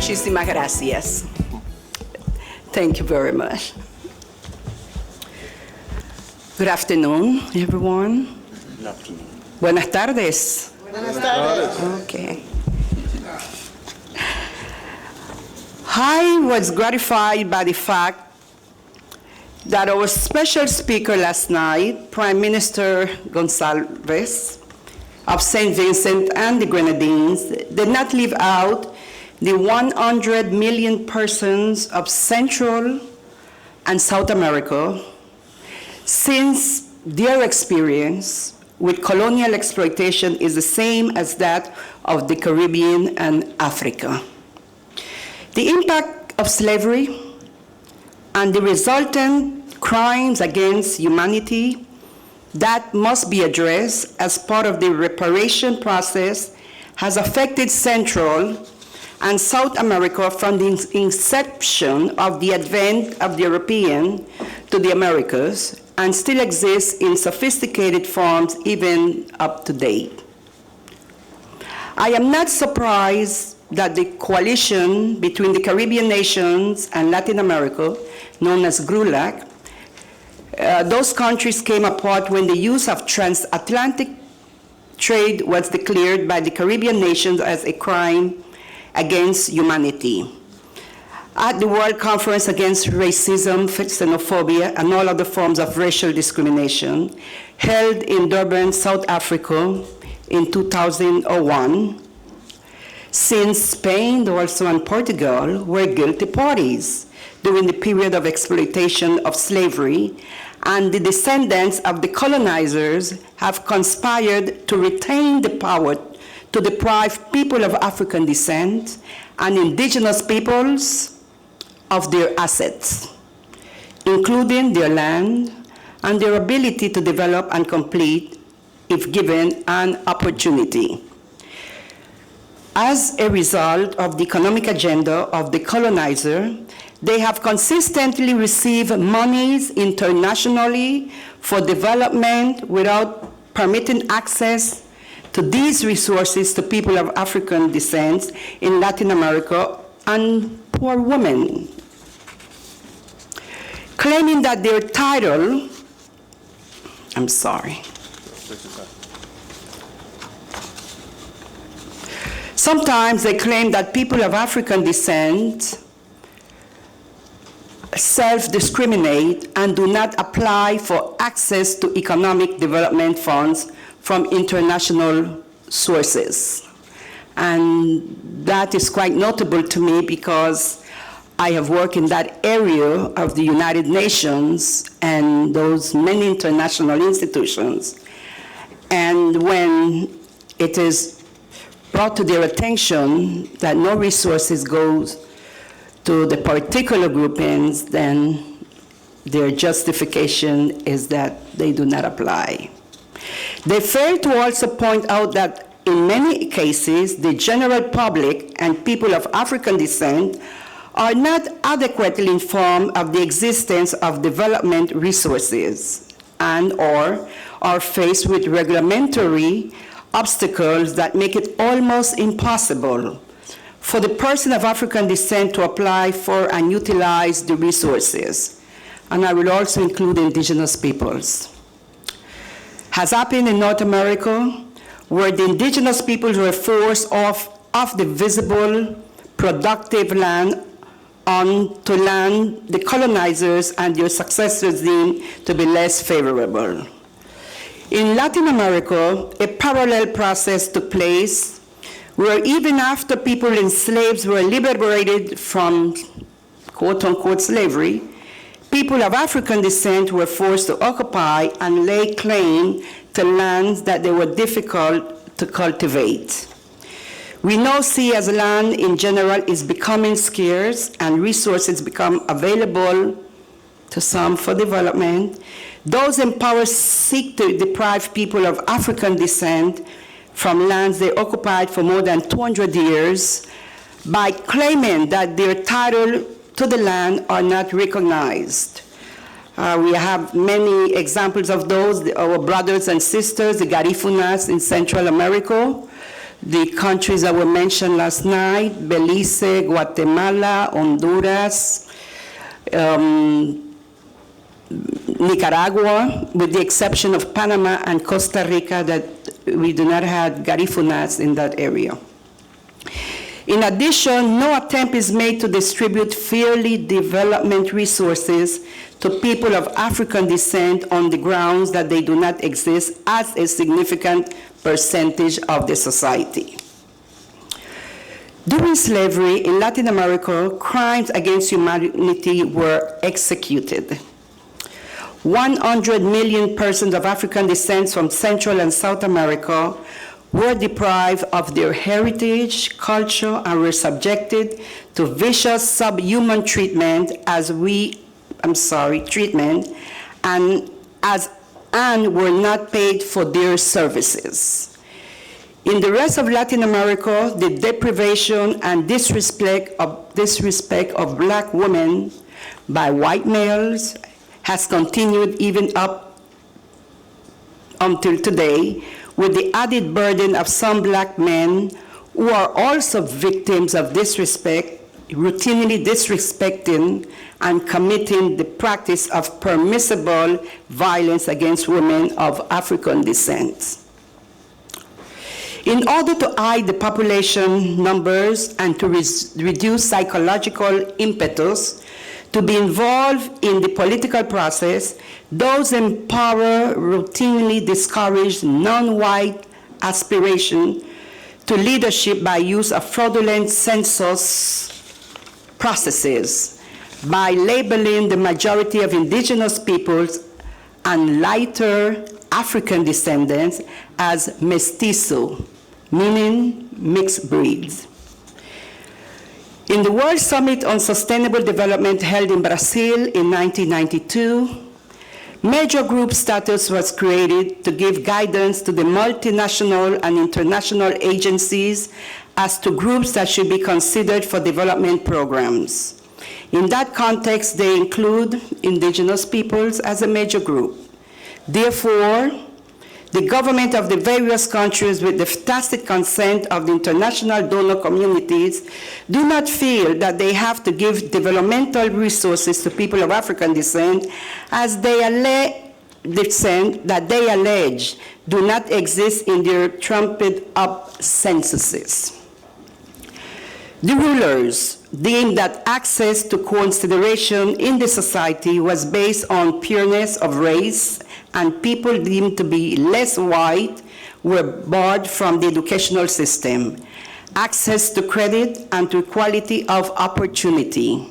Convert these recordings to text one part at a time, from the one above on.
Muchísimas gracias. Thank you very much. Good afternoon, everyone. Good afternoon. Buenas tardes. Buenas tardes. Okay. I was gratified by the fact that our special speaker last night, Prime Minister Gonsalves of St. Vincent and the Grenadines, did not leave out the 100 million persons of Central and South America, since their experience with colonial exploitation is the same as that of the Caribbean and Africa. The impact of slavery and the resultant crimes against humanity that must be addressed as part of the reparation process has affected Central and South America from the inception of the advent of the European to the Americas, and still exists in sophisticated forms even up to date. I am not surprised that the coalition between the Caribbean nations and Latin America, known as GRULAC, those countries came apart when the use of transatlantic trade was declared by the Caribbean nations as a crime against humanity. At the World Conference Against Racism, Xenophobia, and all other forms of racial discrimination, held in Durban, South Africa in 2001, since Spain, also and Portugal, were guilty parties during the period of exploitation of slavery, and the descendants of the colonizers have conspired to retain the power to deprive people of African descent and indigenous peoples of their assets, including their land and their ability to develop and complete if given an opportunity. As a result of the economic agenda of the colonizer, they have consistently received monies internationally for development without permitting access to these resources to people of African descent in Latin America and poor women, claiming that their title, sometimes they claim that people of African descent self-discriminate and do not apply for access to economic development funds from international sources. And that is quite notable to me because I have worked in that area of the United Nations and those many international institutions. And when it is brought to their attention that no resources goes to the particular groupings, then their justification is that they do not apply. They fail to also point out that in many cases, the general public and people of African descent are not adequately informed of the existence of development resources and/or are faced with regulatory obstacles that make it almost impossible for the person of African descent to apply for and utilize the resources. And I will also include indigenous peoples. Has happened in North America, where the indigenous peoples were forced off the visible, productive land onto land the colonizers and their successors deemed to be less favorable. In Latin America, a parallel process took place where even after people enslaved were liberated from quote-unquote slavery, people of African descent were forced to occupy and lay claim to lands that they were difficult to cultivate. We now see as land in general is becoming scarce and resources become available to some for development. Those in power seek to deprive people of African descent from lands they occupied for more than 200 years by claiming that their title to the land are not recognized. We have many examples of those, our brothers and sisters, the Garifunas in Central America, the countries that were mentioned last night, Belize, Guatemala, Honduras, Nicaragua, with the exception of Panama and Costa Rica, that we do not have Garifunas in that area. In addition, no attempt is made to distribute fairly development resources to people of African descent on the grounds that they do not exist as a significant percentage of the society. During slavery in Latin America, crimes against humanity were executed. 100 million persons of African descent from Central and South America were deprived of their heritage, culture, and were subjected to vicious subhuman treatment and were not paid for their services. In the rest of Latin America, the deprivation and disrespect of black women by white males has continued even up until today, with the added burden of some black men who are also victims of disrespect, routinely disrespecting and committing the practice of permissible violence against women of African descent. In order to hide the population numbers and to reduce psychological impetus to be involved in the political process, those in power routinely discourage non-white aspiration to leadership by use of fraudulent census processes, by labeling the majority of indigenous peoples and lighter African descendants as mestizo, meaning mixed breeds. In the World Summit on Sustainable Development held in Brazil in 1992, major group status was created to give guidance to the multinational and international agencies as to groups that should be considered for development programs. In that context, they include indigenous peoples as a major group. Therefore, the government of the various countries, with the tacit consent of the international donor communities, do not feel that they have to give developmental resources to people of African descent as they allege do not exist in their trumped up censuses. The rulers deemed that access to consideration in the society was based on pureness of race, and people deemed to be less white were barred from the educational system, access to credit, and to equality of opportunity.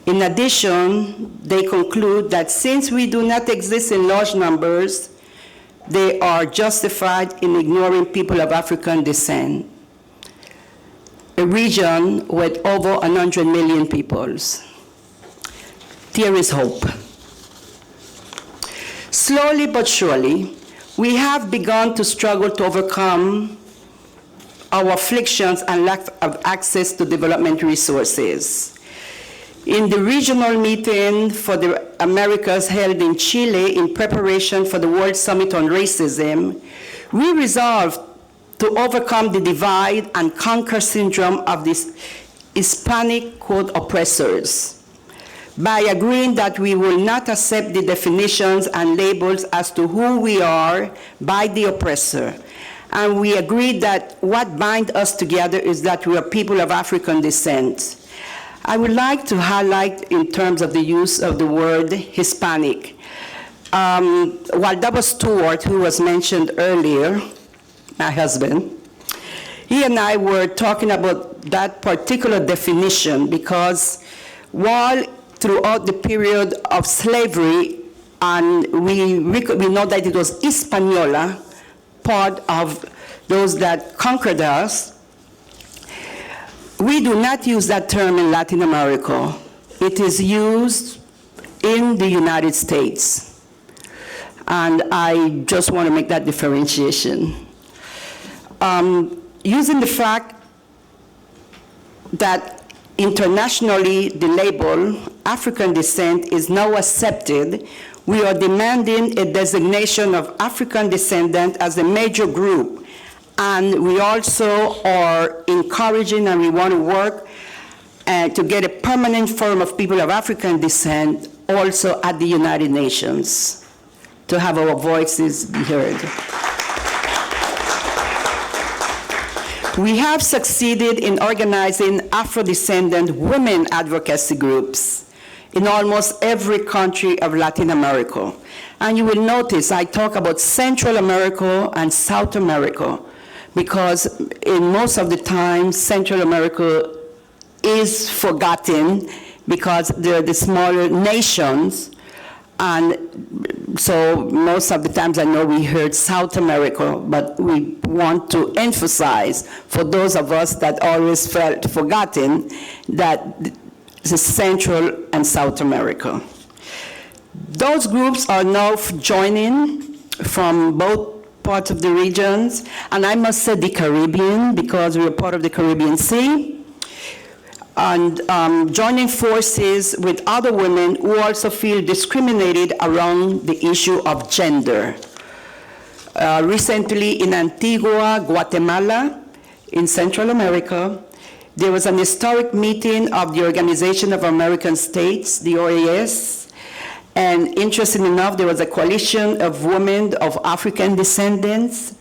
In addition, they conclude that since we do not exist in large numbers, they are justified in ignoring people of African descent, a region with over 100 million peoples. There is hope. Slowly but surely, we have begun to struggle to overcome our afflictions and lack of access to development resources. In the regional meeting for the Americas held in Chile in preparation for the World Summit on Racism, we resolved to overcome the divide and conquer syndrome of these Hispanic, quote, oppressors, by agreeing that we will not accept the definitions and labels as to who we are by the oppressor. And we agreed that what binds us together is that we are people of African descent. I would like to highlight in terms of the use of the word Hispanic. While that was Stuart, who was mentioned earlier, my husband, he and I were talking about that particular definition because while throughout the period of slavery, and we know that it was Hispaniola, part of those that conquered us, we do not use that term in Latin America. It is used in the United States. And I just want to make that differentiation. Using the fact that internationally the label African descent is now accepted, we are demanding a designation of African descendant as a major group And we also are encouraging, and we want to work to get a permanent forum of people of African descent also at the United Nations to have our voices be heard. We have succeeded in organizing Afro-descendant women advocacy groups in almost every country of Latin America. And you will notice I talk about Central America and South America because in most of the time, Central America is forgotten because they're the smaller nations. And so most of the times I know we heard South America, but we want to emphasize for those of us that always felt forgotten that the Central and South America. Those groups are now joining from both parts of the regions, and I must say the Caribbean because we're part of the Caribbean Sea. And joining forces with other women who also feel discriminated around the issue of gender. Recently in Antigua, Guatemala, in Central America, there was an historic meeting of the Organization of American States, the OAS, and interestingly enough, there was a coalition of women of African descendants,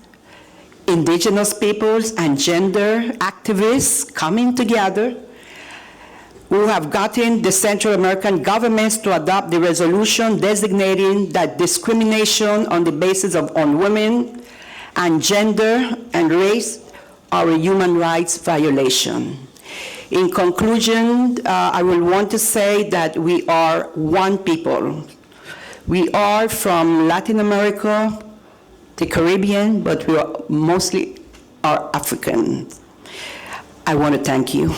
indigenous peoples, and gender activists coming together who have gotten the Central American governments to adopt the resolution designating that discrimination on the basis of women and gender and race are a human rights violation. In conclusion, I will want to say that we are one people. We are from Latin America, the Caribbean, but we are mostly African. I want to thank you.